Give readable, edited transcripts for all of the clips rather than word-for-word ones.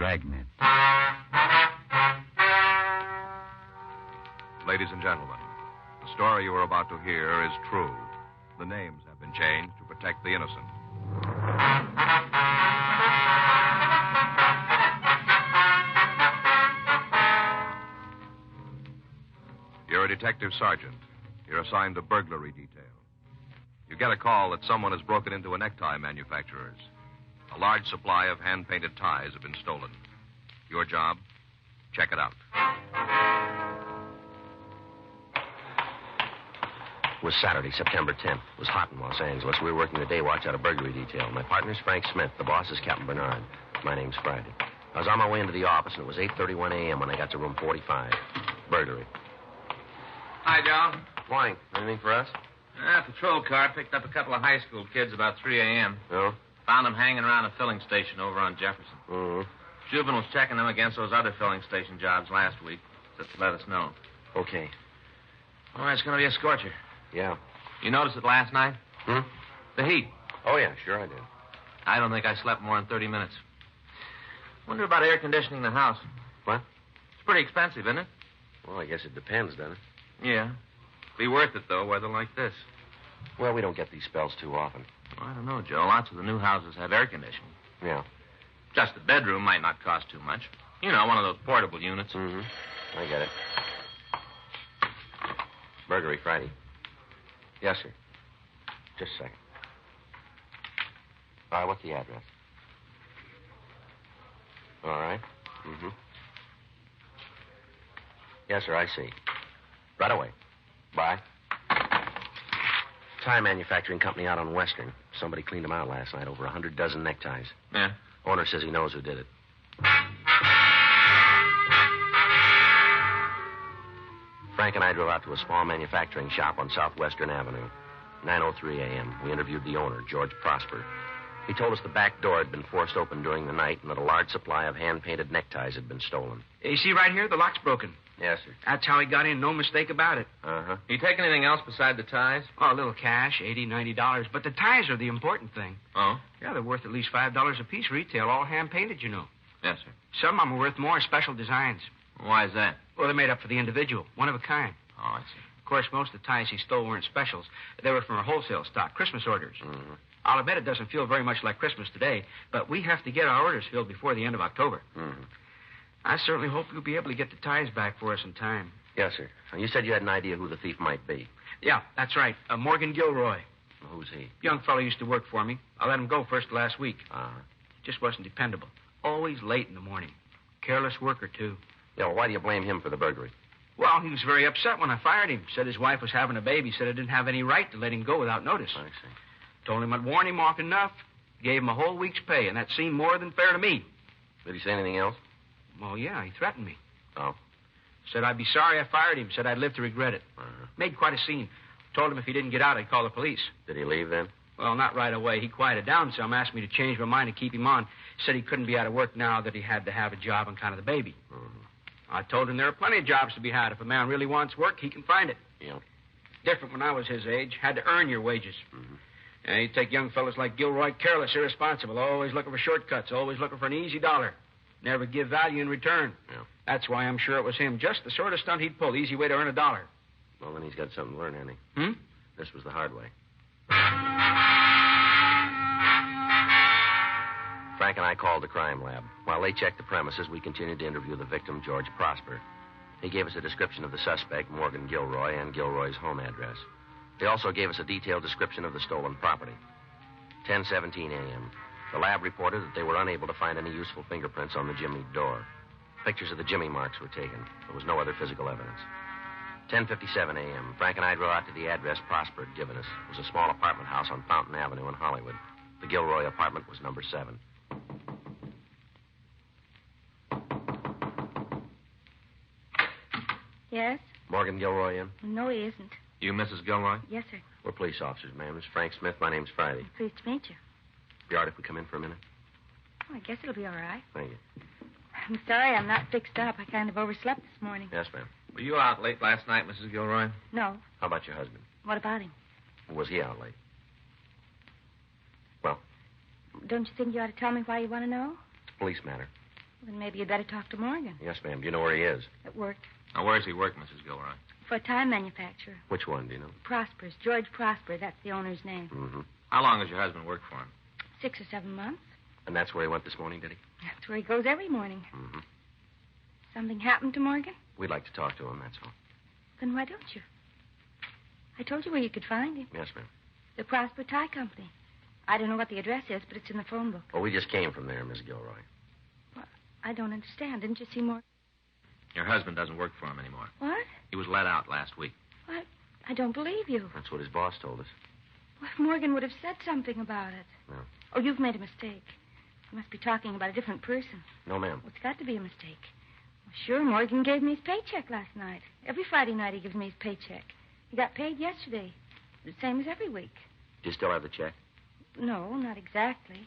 Dragnet. Ladies and gentlemen, the story you are about to hear is true. The names have been changed to protect the innocent. You're a detective sergeant. You're assigned to burglary detail. You get a call that someone has broken into a necktie manufacturer's. A large supply of hand-painted ties have been stolen. Your job? Check it out. It was Saturday, September 10th. It was hot in Los Angeles. We were working the day watch out of burglary detail. My partner's Frank Smith. The boss is Captain Bernard. My name's Friday. I was on my way into the office, and it was 8:31 a.m. when I got to room 45. Burglary. Hi, Joe. Morning. Anything for us? Patrol car picked up a couple of high school kids about 3 a.m. No? Found them hanging around a filling station over on Jefferson. Mm-hmm. Juvenile's checking them against those other filling station jobs last week. Just to let us know. Okay. All right, it's going to be a scorcher. Yeah. You noticed it last night? The heat. Oh, yeah, sure I did. I don't think I slept more than 30 minutes. Wonder about air conditioning the house. What? It's pretty expensive, isn't it? Well, I guess it depends, doesn't it? Yeah. Be worth it, though, weather like this. Well, we don't get these spells too often. I don't know, Joe. Lots of the new houses have air conditioning. Yeah. Just the bedroom might not cost too much. You know, one of those portable units. Mm-hmm. I get it. Burglary Friday. Yes, sir. Just a second. All right, what's the address? All right. Mm-hmm. Yes, sir, I see. Right away. Bye. Tie manufacturing company out on Western. Somebody cleaned them out last night. Over 100 dozen neckties. Yeah? Owner says he knows who did it. Frank and I drove out to a small manufacturing shop on Southwestern Avenue. 9:03 a.m. We interviewed the owner, George Prosper. He told us the back door had been forced open during the night and that a large supply of hand-painted neckties had been stolen. You see right here, the lock's broken. Yes, sir. That's how he got in, no mistake about it. Uh-huh. You take anything else beside the ties? Oh, a little cash, $80, $90. But the ties are the important thing. Oh? Yeah, they're worth at least $5 a piece retail, all hand-painted, you know. Yes, sir. Some of them are worth more, special designs. Why is that? Well, they're made up for the individual, one of a kind. Oh, I see. Of course, most of the ties he stole weren't specials. They were from a wholesale stock, Christmas orders. Mm-hmm. I'll admit it doesn't feel very much like Christmas today, but we have to get our orders filled before the end of October. Mm-hmm. I certainly hope you'll be able to get the ties back for us in time. Yes, sir. And you said you had an idea who the thief might be. Yeah, that's right. Morgan Gilroy. Who's he? Young fellow used to work for me. I let him go first last week. Uh-huh. Just wasn't dependable. Always late in the morning. Careless worker, too. Yeah, well, why do you blame him for the burglary? Well, he was very upset when I fired him. Said his wife was having a baby. Said I didn't have any right to let him go without notice. I see. Told him I'd warn him often enough. Gave him a whole week's pay, and that seemed more than fair to me. Did he say anything else? Well, yeah, he threatened me. Oh. Said I'd be sorry I fired him. Said I'd live to regret it. Uh-huh. Made quite a scene. Told him if he didn't get out, I'd call the police. Did he leave then? Well, not right away. He quieted down some, asked me to change my mind and keep him on. Said he couldn't be out of work now, that he had to have a job on kind of the baby. Mm-hmm. I told him there are plenty of jobs to be had. If a man really wants work, he can find it. Yeah. Different when I was his age. Had to earn your wages. Mm-hmm. And he'd take young fellas like Gilroy, careless, irresponsible, always looking for shortcuts, always looking for an easy dollar. Never give value in return. Yeah. That's why I'm sure it was him. Just the sort of stunt he'd pull. Easy way to earn a dollar. Well, then he's got something to learn, hasn't he? This was the hard way. Frank and I called the crime lab. While they checked the premises, we continued to interview the victim, George Prosper. He gave us a description of the suspect, Morgan Gilroy, and Gilroy's home address. They also gave us a detailed description of the stolen property. 10:17 a.m. The lab reported that they were unable to find any useful fingerprints on the jimmy door. Pictures of the jimmy marks were taken. There was no other physical evidence. 10:57 a.m. Frank and I drove out to the address Prosper had given us. It was a small apartment house on Fountain Avenue in Hollywood. The Gilroy apartment was number 7. Yes? Morgan Gilroy in? No, he isn't. You Mrs. Gilroy? Yes, sir. We're police officers, ma'am. This is Frank Smith. My name's Friday. Pleased to meet you. Be all right if we come in for a minute? Oh, I guess it'll be all right. Thank you. I'm sorry I'm not fixed up. I kind of overslept this morning. Yes, ma'am. Were you out late last night, Mrs. Gilroy? No. How about your husband? What about him? Was he out late? Well, Don't you think you ought to tell me why you want to know? it's a police matter. Then maybe you'd better talk to Morgan. Yes, ma'am. Do you know where he is? At work. Now, where's he work, Mrs. Gilroy? For a time manufacturer. Which one, do you know? Prosper's. George Prosper. That's the owner's name. Mm-hmm. How long has your husband worked for him? 6 or 7 months. And that's where he went this morning, did he? That's where he goes every morning. Mm-hmm. Something happened to Morgan? We'd like to talk to him, that's all. Then why don't you? I told you where you could find him. Yes, ma'am. The Prosper Tie Company. I don't know what the address is, but it's in the phone book. Well, we just came from there, Miss Gilroy. Well, I don't understand. Didn't you see Morgan? Your husband doesn't work for him anymore. What? He was let out last week. What? I don't believe you. That's what his boss told us. Well, if Morgan would have said something about it. No. Oh, you've made a mistake. You must be talking about a different person. No, ma'am. Well, it's got to be a mistake. Well, sure, Morgan gave me his paycheck last night. Every Friday night he gives me his paycheck. He got paid yesterday. The same as every week. Do you still have the check? No, not exactly.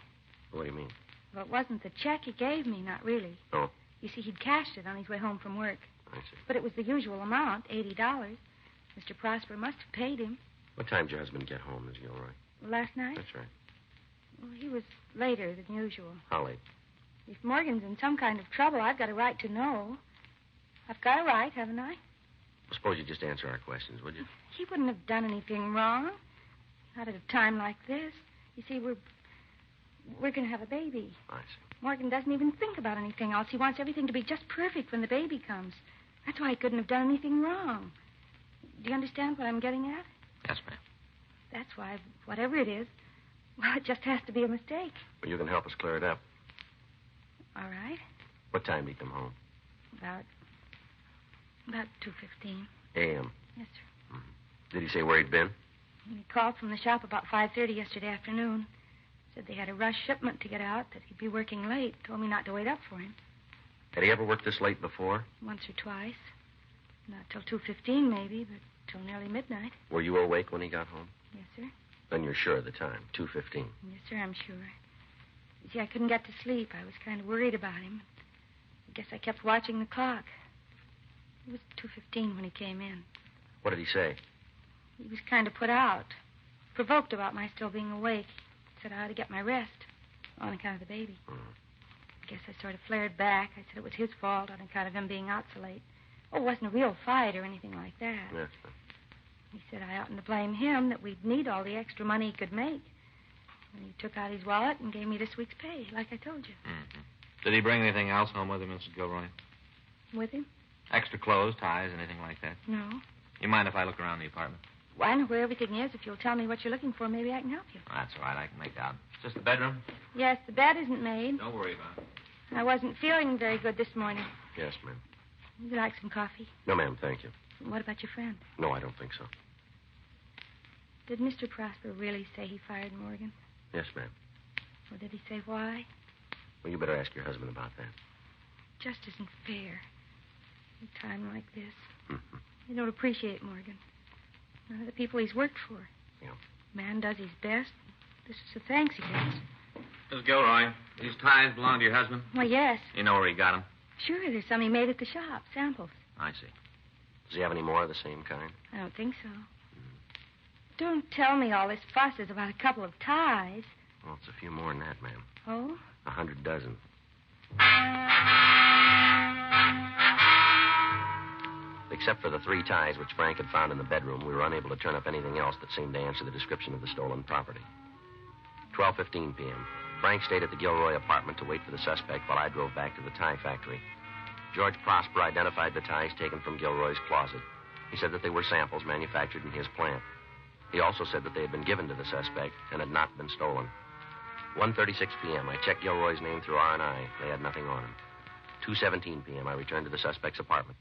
What do you mean? Well, it wasn't the check he gave me, not really. Oh. You see, he'd cashed it on his way home from work. I see. But it was the usual amount, $80. Mr. Prosper must have paid him. What time did your husband get home, Miss Gilroy? Last night? That's right. Well, he was later than usual. How late? If Morgan's in some kind of trouble, I've got a right to know. I've got a right, haven't I? Well, suppose you just answer our questions, would you? He wouldn't have done anything wrong. Not at a time like this. You see, we're going to have a baby. I see. Morgan doesn't even think about anything else. He wants everything to be just perfect when the baby comes. That's why he couldn't have done anything wrong. Do you understand what I'm getting at? Yes, ma'am. That's why, whatever it is, well, it just has to be a mistake. Well, you can help us clear it up. All right. What time did he come home? About 2:15. A.M. Yes, sir. Mm-hmm. Did he say where he'd been? He called from the shop about 5:30 yesterday afternoon. Said they had a rush shipment to get out, that he'd be working late. Told me not to wait up for him. Had he ever worked this late before? Once or twice. Not till 2:15, maybe, but till nearly midnight. Were you awake when he got home? Yes, sir. Then you're sure of the time, 2:15. Yes, sir, I'm sure. You see, I couldn't get to sleep. I was kind of worried about him. I guess I kept watching the clock. It was 2:15 when he came in. What did he say? He was kind of put out, provoked about my still being awake. Said I ought to get my rest on account of the baby. I guess I sort of flared back. I said it was his fault on account of him being out so late. Oh, it wasn't a real fight or anything like that. Yes. He said I oughtn't to blame him, that we'd need all the extra money he could make. And he took out his wallet and gave me this week's pay, like I told you. Mm-hmm. Did he bring anything else home with him, Mrs. Gilroy? With him? Extra clothes, ties, anything like that? No. You mind if I look around the apartment? Well, I know where everything is. If you'll tell me what you're looking for, maybe I can help you. That's all right. I can make out. It's just the bedroom? Yes, the bed isn't made. Don't worry about it. I wasn't feeling very good this morning. Yes, ma'am. Would you like some coffee? No, ma'am, thank you. What about your friend? No, I don't think so. Did Mr. Prosper really say he fired Morgan? Yes, ma'am. Or did he say why? Well, you better ask your husband about that. Just isn't fair. At a time like this. Mm-hmm. You don't appreciate Morgan. None of the people he's worked for. Yeah. Man does his best. This is the thanks he gets. Mrs. Gilroy, these ties belong to your husband? Well, yes. You know where he got them? Sure, there's some he made at the shop. Samples. I see. Does he have any more of the same kind? I don't think so. Don't tell me all this fuss is about a couple of ties. Well, it's a few more than that, ma'am. Oh? 100 dozen. Except for the 3 ties which Frank had found in the bedroom, we were unable to turn up anything else that seemed to answer the description of the stolen property. 12:15 p.m. Frank stayed at the Gilroy apartment to wait for the suspect while I drove back to the tie factory. George Prosper identified the ties taken from Gilroy's closet. He said that they were samples manufactured in his plant. He also said that they had been given to the suspect and had not been stolen. 1:36 p.m. I checked Gilroy's name through R&I. They had nothing on him. 2:17 p.m. I returned to the suspect's apartment.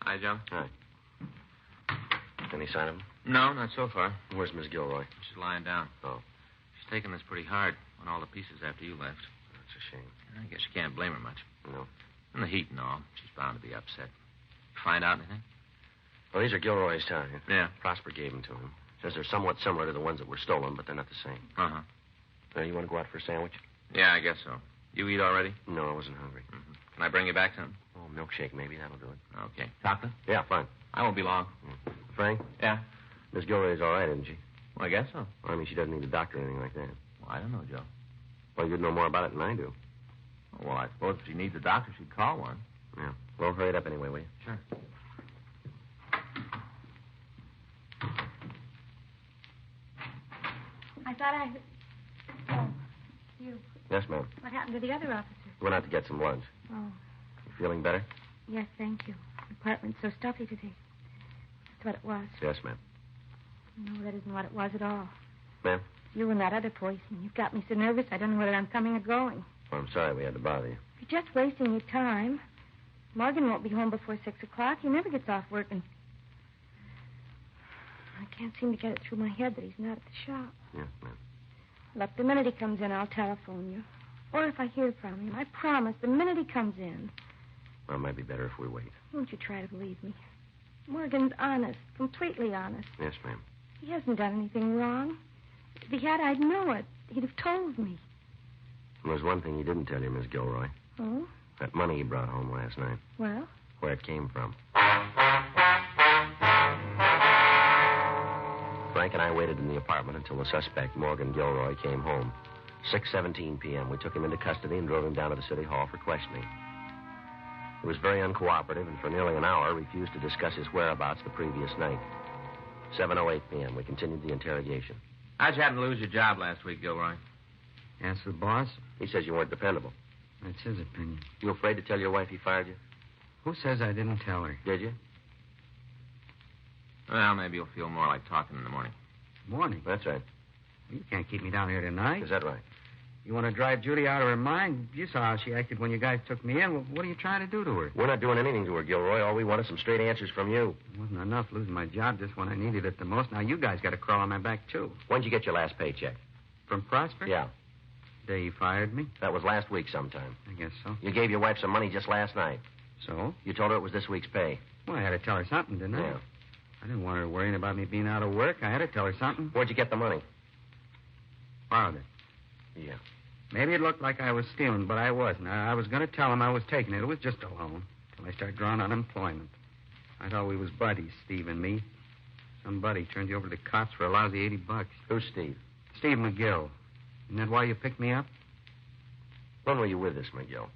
Hi, Joe. Hi. Any sign of him? No, not so far. Where's Miss Gilroy? She's lying down. Oh, She's taking this pretty hard on all the pieces after you left. that's a shame. I guess you can't blame her much. No. And the heat and all. She's bound to be upset. Find out anything? Well, these are Gilroy's ties. Yeah. Prosper gave them to him. Says they're somewhat similar to the ones that were stolen, but they're not the same. Uh-huh. You want to go out for a sandwich? Yeah, I guess so. You eat already? No, I wasn't hungry. Mm-hmm. Can I bring you back some? Oh, milkshake, maybe. That'll do it. Okay. Chocolate? Yeah, fine. I won't be long. Frank? Yeah? Miss Gilroy's all right, isn't she? Well, I guess so. I mean, she doesn't need a doctor or anything like that. Well, I don't know, Joe. Well, you'd know more about it than I do. Well, I suppose if she needs a doctor, she'd call one. Yeah. Well, hurry it up anyway, will you? Sure. I thought I... Oh, you. Yes, ma'am. What happened to the other officer? Went out to get some lunch. Oh, You feeling better? yes, thank you. The apartment's so stuffy today. That's what it was. Yes, ma'am. No, that isn't what it was at all. Ma'am? You and that other poison. You've got me so nervous I don't know whether I'm coming or going. Well, I'm sorry we had to bother you. You're just wasting your time. Morgan won't be home before 6 o'clock. He never gets off work, and I can't seem to get it through my head that he's not at the shop. Yes, ma'am. Look, the minute he comes in, I'll telephone you. Or if I hear from him, I promise, the minute he comes in. Well, it might be better if we wait. Won't you try to believe me? Morgan's honest, completely honest. Yes, ma'am. He hasn't done anything wrong. If he had, I'd know it. He'd have told me. And there's one thing he didn't tell you, Miss Gilroy. Oh? That money he brought home last night. Well? Where it came from. Frank and I waited in the apartment until the suspect, Morgan Gilroy, came home. 6:17 p.m. We took him into custody and drove him down to the city hall for questioning. He was very uncooperative and for nearly an hour refused to discuss his whereabouts the previous night. 7:08 p.m. We continued the interrogation. How'd you happen to lose your job last week, Gilroy? Ask the boss. He says you weren't dependable. That's his opinion. You afraid to tell your wife he fired you? Who says I didn't tell her? Did you? Well, maybe you'll feel more like talking in the morning. Morning. That's right. You can't keep me down here tonight. Is that right? You want to drive Judy out of her mind? You saw how she acted when you guys took me in. Well, what are you trying to do to her? We're not doing anything to her, Gilroy. All we want is some straight answers from you. It wasn't enough losing my job just when I needed it the most. Now you guys got to crawl on my back, too. When'd you get your last paycheck? From Prosper? Yeah. The day he fired me? That was last week sometime. I guess so. You gave your wife some money just last night. So? You told her it was this week's pay. Well, I had to tell her something, didn't I? Yeah. I didn't want her worrying about me being out of work. I had to tell her something. Where'd you get the money? Borrowed it. Yeah. Maybe it looked like I was stealing, but I wasn't. I was going to tell him I was taking it. It was just a loan till I started drawing unemployment. I thought we was buddies, Steve and me. Some buddy turned you over to the cops for a lousy $80. Who's Steve? Steve McGill. Isn't that why you picked me up? When were you with this McGill?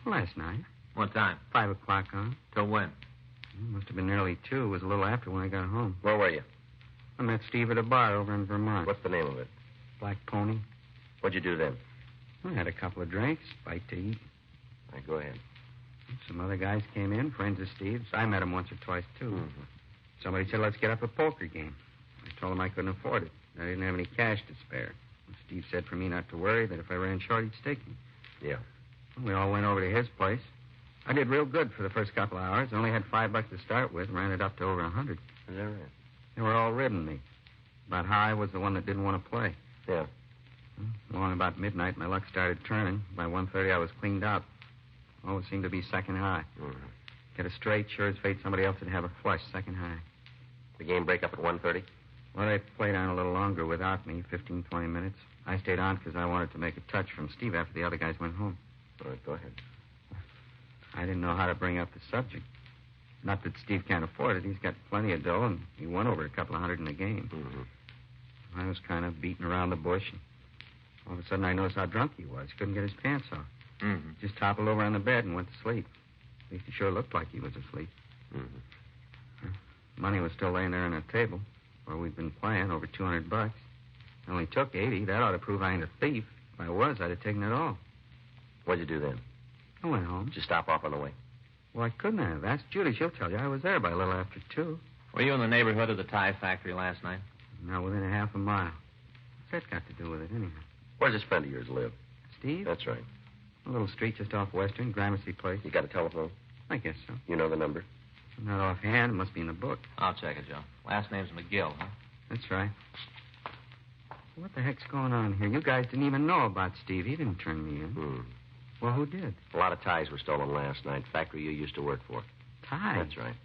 Last night. What time? 5 o'clock on. Till when? Must have been nearly 2. It was a little after when I got home. Where were you? I met Steve at a bar over in Vermont. What's the name of it? Black Pony. What'd you do then? I had a couple of drinks, bite to eat. All right, go ahead. Some other guys came in, friends of Steve's. I met him once or twice, too. Mm-hmm. Somebody said, let's get up a poker game. I told him I couldn't afford it. I didn't have any cash to spare. Steve said for me not to worry, that if I ran short, he'd stake me. Yeah. We all went over to his place. I did real good for the first couple of hours. I only had $5 to start with, ran it up to over 100. Is that right? They were all ribbing me. About how I was the one that didn't want to play. Yeah. Along about midnight, my luck started turning. By 1:30, I was cleaned out. Oh, it seemed to be second high. Mm-hmm. Get it straight, sure as fate, somebody else would have a flush, second high. The game break up at 1:30? Well, they played on a little longer without me, 15, 20 minutes. I stayed on because I wanted to make a touch from Steve after the other guys went home. All right, go ahead. I didn't know how to bring up the subject. Not that Steve can't afford it. He's got plenty of dough, and he won over a couple of hundred in the game. Mm-hmm. I was kind of beating around the bush, and all of a sudden I noticed how drunk he was. He couldn't get his pants off. Mm-hmm. Just toppled over on the bed and went to sleep. At least he sure looked like he was asleep. Mm-hmm. Money was still laying there on the table where we'd been playing, over $200. I only took 80. That ought to prove I ain't a thief. If I was, I'd have taken it all. What'd you do then? I went home. Did you stop off on the way? Well, I couldn't have. Ask Judy. She'll tell you. I was there by a little after 2. Were you in the neighborhood of the tie factory last night? Now, within a half a mile. What's that got to do with it, anyhow? Where's this friend of yours live? Steve? That's right. A little street just off Western, Gramercy Place. You got a telephone? I guess so. You know the number? Not offhand. It must be in the book. I'll check it, Joe. Last name's McGill, huh? That's right. What the heck's going on here? You guys didn't even know about Steve. He didn't turn me in. Well, who did? A lot of ties were stolen last night. Factory you used to work for. Ties? That's right.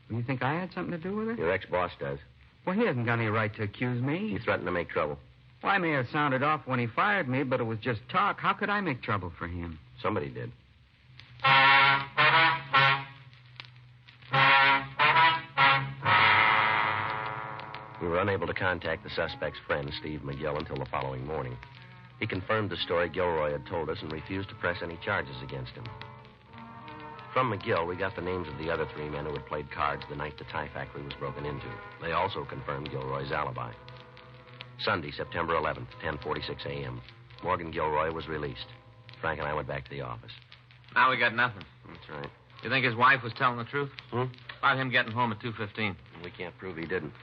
Well, you think I had something to do with it? Your ex-boss does. Well, he hasn't got any right to accuse me. He threatened to make trouble. Well, I may have sounded off when he fired me, but it was just talk. How could I make trouble for him? Somebody did. We were unable to contact the suspect's friend, Steve McGill, until the following morning. He confirmed the story Gilroy had told us and refused to press any charges against him. From McGill, we got the names of the other 3 men who had played cards the night the tie factory was broken into. They also confirmed Gilroy's alibi. Sunday, September 11th, 10:46 a.m. Morgan Gilroy was released. Frank and I went back to the office. Now we got nothing. That's right. You think his wife was telling the truth? Hmm? About him getting home at 2:15. We can't prove he didn't.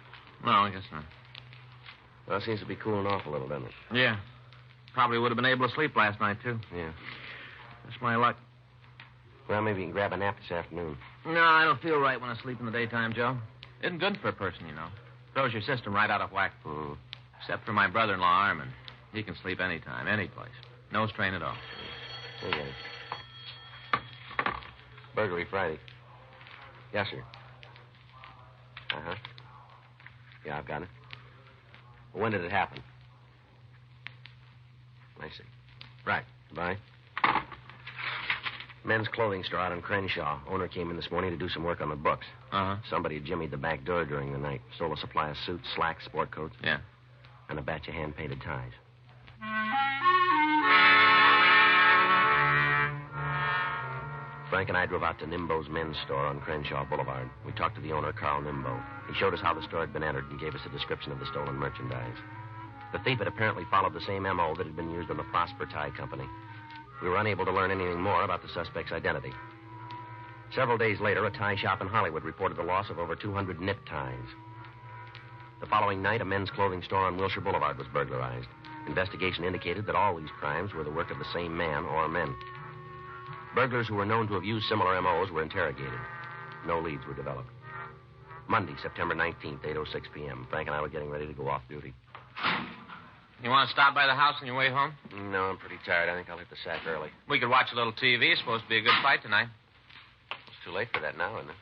No, I guess not. Well, it seems to be cooling off a little, doesn't it? Yeah. Probably would have been able to sleep last night, too. Yeah. That's my luck. Well, maybe you can grab a nap this afternoon. No, I don't feel right when I sleep in the daytime, Joe. Isn't good for a person, you know. Throws your system right out of whack. Hmm. Except for my brother-in-law, Armin. He can sleep anytime, any place. No strain at all. I get it. Burglary Friday. Yes, sir. Uh-huh. Yeah, I've got it. Well, when did it happen? I see. Right. Goodbye. Men's clothing store out in Crenshaw. Owner came in this morning to do some work on the books. Uh-huh. Somebody had jimmied the back door during the night. Stole a supply of suits, slacks, sport coats. Yeah. And a batch of hand-painted ties. Frank and I drove out to Nimbo's men's store on Crenshaw Boulevard. We talked to the owner, Carl Nimbo. He showed us how the store had been entered and gave us a description of the stolen merchandise. The thief had apparently followed the same M.O. that had been used on the Prosper Tie Company. We were unable to learn anything more about the suspect's identity. Several days later, a tie shop in Hollywood reported the loss of over 200 knit ties. The following night, a men's clothing store on Wilshire Boulevard was burglarized. Investigation indicated that all these crimes were the work of the same man or men. Burglars who were known to have used similar M.O.s were interrogated. No leads were developed. Monday, September 19th, 8:06 p.m. Frank and I were getting ready to go off duty. You want to stop by the house on your way home? No, I'm pretty tired. I think I'll hit the sack early. We could watch a little TV. It's supposed to be a good fight tonight. It's too late for that now, isn't it?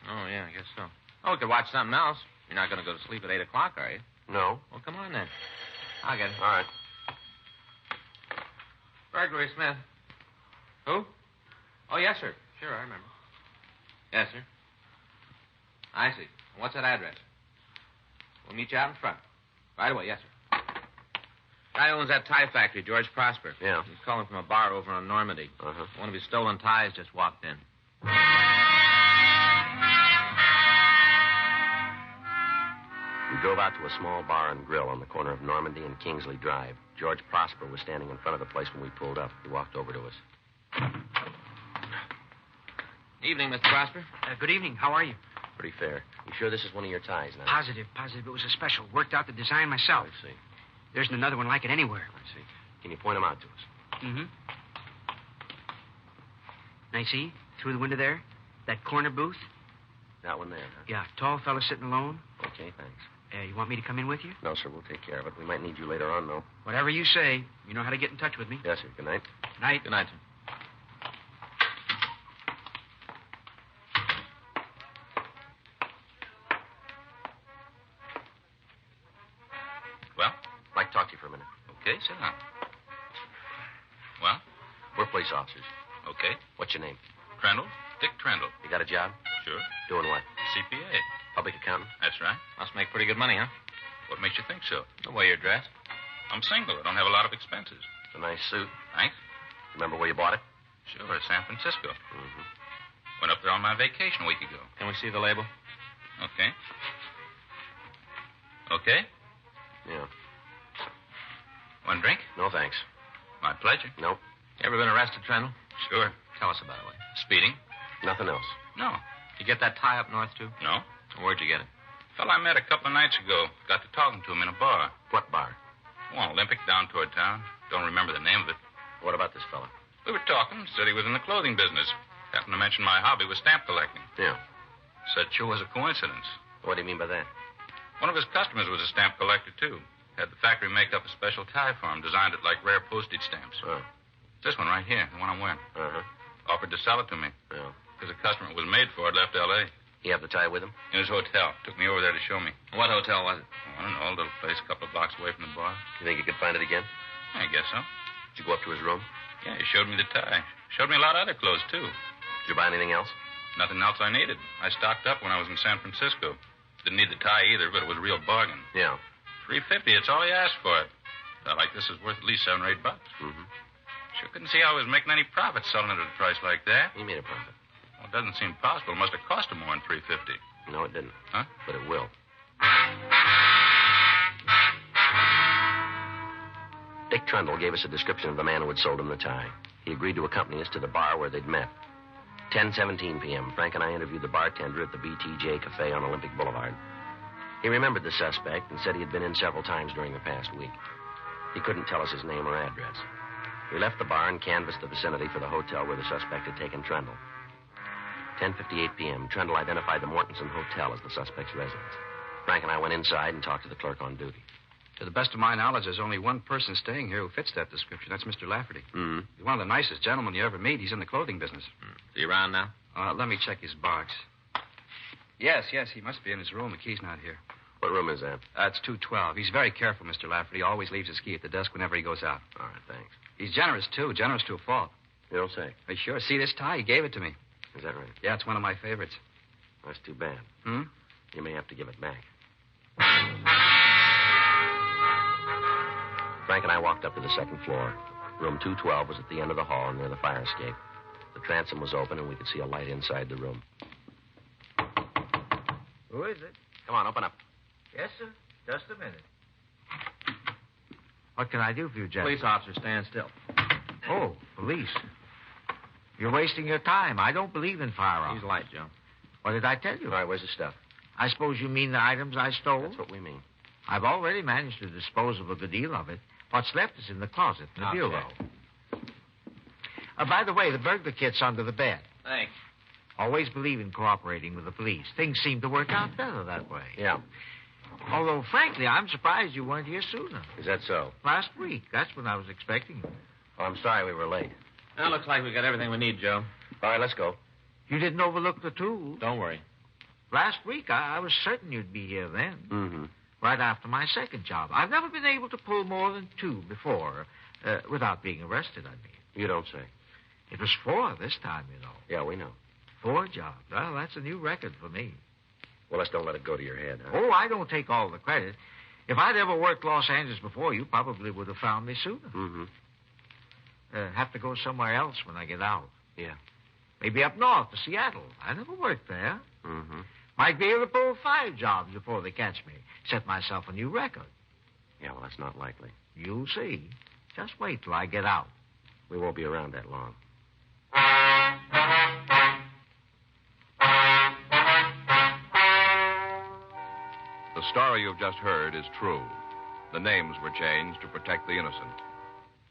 Oh, yeah, I guess so. Oh, we could watch something else. You're not going to go to sleep at 8 o'clock, are you? No. Well, come on then. I'll get it. All right. Burglary, Smith. Who? Oh, yes, sir. Sure, I remember. Yes, sir. I see. What's that address? We'll meet you out in front. Right away, yes, sir. Guy owns that tie factory, George Prosper. Yeah. He's calling from a bar over on Normandy. Uh-huh. One of his stolen ties just walked in. We drove out to a small bar and grill on the corner of Normandy and Kingsley Drive. George Prosper was standing in front of the place when we pulled up. He walked over to us. Evening, Mr. Prosper. Good evening. How are you? Pretty fair. You sure this is one of your ties now? Positive. It was a special. Worked out the design myself. I see. There isn't another one like it anywhere. I see. Can you point them out to us? Mm-hmm. Now, see, through the window there, that corner booth? That one there, huh? Yeah, tall fella sitting alone. Okay, thanks. You want me to come in with you? No, sir, we'll take care of it. We might need you later on, though. Whatever you say. You know how to get in touch with me. Yes, sir. Good night. Night. Good night, sir. Well? I'd like to talk to you for a minute. Okay, sit down. Well? We're police officers. Okay. What's your name? Trendle? Dick Trendle. You got a job? Sure. Doing what? CPA. Public accountant? That's right. Must make pretty good money, huh? What makes you think so? The way you're dressed. I'm single. I don't have a lot of expenses. It's a nice suit. Thanks. Remember where you bought it? Sure, San Francisco. Mm-hmm. Went up there on my vacation a week ago. Can we see the label? Okay. Okay? Yeah. One drink? No, thanks. My pleasure. Nope. You ever been arrested, Trendle? Sure. Tell us about it. Speeding? Nothing else. No. You get that tie up north, too? No. Where'd you get it? Fellow I met a couple of nights ago. Got to talking to him in a bar. What bar? Oh, Olympic down toward town. Don't remember the name of it. What about this fella? We were talking. Said he was in the clothing business. Happened to mention my hobby was stamp collecting. Yeah. Said sure was a coincidence. What do you mean by that? One of his customers was a stamp collector, too. Had the factory make up a special tie for him, designed it like rare postage stamps. Oh. This one right here, the one I'm wearing. Uh-huh. Offered to sell it to me. Yeah. Because the customer it was made for had left L.A. You have the tie with him? In his hotel. Took me over there to show me. What hotel was it? Oh, I don't know, a little place a couple of blocks away from the bar. You think you could find it again? I guess so. Did you go up to his room? Yeah, he showed me the tie. Showed me a lot of other clothes, too. Did you buy anything else? Nothing else I needed. I stocked up when I was in San Francisco. Didn't need the tie either, but it was a real bargain. Yeah. $350, it's all he asked for it. felt like this was worth at least $7 or $8. Mm-hmm. Sure couldn't see how he was making any profit selling it at a price like that. He made a profit. Well, it doesn't seem possible. It must have cost him more than $3.50. No, it didn't. Huh? But it will. Dick Trundle gave us a description of the man who had sold him the tie. He agreed to accompany us to the bar where they'd met. 10:17 p.m., Frank and I interviewed the bartender at the BTJ Cafe on Olympic Boulevard. He remembered the suspect and said he had been in several times during the past week. He couldn't tell us his name or address. We left the bar and canvassed the vicinity for the hotel where the suspect had taken Trundle. 10:58 p.m., Trundle identified the Mortensen Hotel as the suspect's residence. Frank and I went inside and talked to the clerk on duty. To the best of my knowledge, there's only one person staying here who fits that description. That's Mr. Lafferty. Mm-hmm. He's one of the nicest gentlemen you ever meet. He's in the clothing business. Is he around now? Let me check his box. Yes, he must be in his room. The key's not here. What room is that? That's 212. He's very careful, Mr. Lafferty. Always leaves his key at the desk whenever he goes out. All right, thanks. He's generous, too. Generous to a fault. You don't say. Sure. See this tie? He gave it to me. Is that right? Yeah, it's one of my favorites. That's too bad. Hmm? You may have to give it back. Frank and I walked up to the second floor. Room 212 was at the end of the hall near the fire escape. The transom was open, and we could see a light inside the room. Who is it? Come on, open up. Yes, sir. Just a minute. What can I do for you, gentlemen? Police officer, stand still. Oh, police. You're wasting your time. I don't believe in firearms. He's light, Joe. What did I tell you? All right, where's the stuff? I suppose you mean the items I stole? That's what we mean. I've already managed to dispose of a good deal of it. What's left is in the closet, in the I'll bureau. check. By the way, the burglar kit's under the bed. Thanks. Always believe in cooperating with the police. Things seem to work out better that way. Yeah. Although, frankly, I'm surprised you weren't here sooner. Is that so? Last week. That's when I was expecting you. Oh, I'm sorry we were late. Well, looks like we got everything we need, Joe. All right, let's go. You didn't overlook the tools. Don't worry. Last week, I was certain you'd be here then. Mm-hmm. Right after my second job. I've never been able to pull more than 2 before, without being arrested, I mean. You don't say. It was 4 this time, you know. Yeah, we know. 4 jobs. Well, that's a new record for me. Well, let's don't let it go to your head, huh? Oh, I don't take all the credit. If I'd ever worked Los Angeles before, you probably would have found me sooner. Mm-hmm. Have to go somewhere else when I get out. Yeah. Maybe up north to Seattle. I never worked there. Mm-hmm. Might be able to pull 5 jobs before they catch me. Set myself a new record. Yeah, well, that's not likely. You'll see. Just wait till I get out. We won't be around that long. The story you've just heard is true. The names were changed to protect the innocent.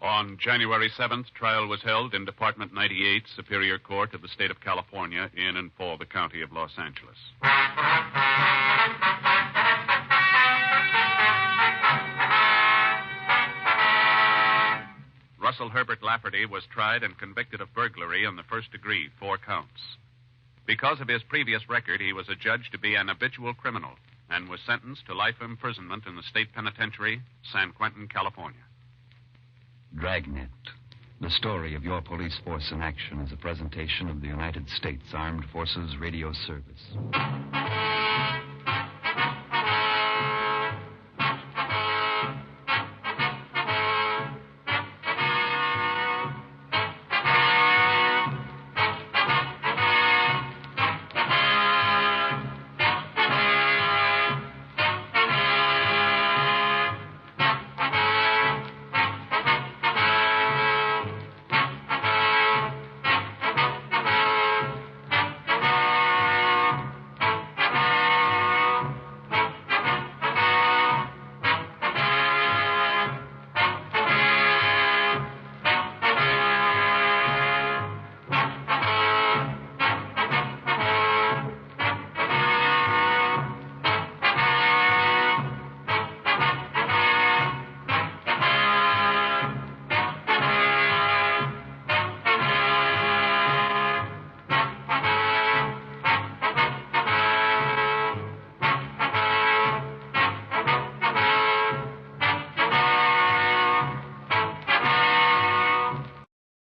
On January 7th, trial was held in Department 98, Superior Court of the State of California, in and for the County of Los Angeles. Russell Herbert Lafferty was tried and convicted of burglary in the first degree, 4 counts. Because of his previous record, he was adjudged to be an habitual criminal and was sentenced to life imprisonment in the state penitentiary, San Quentin, California. Dragnet, the story of your police force in action, is a presentation of the United States Armed Forces Radio Service.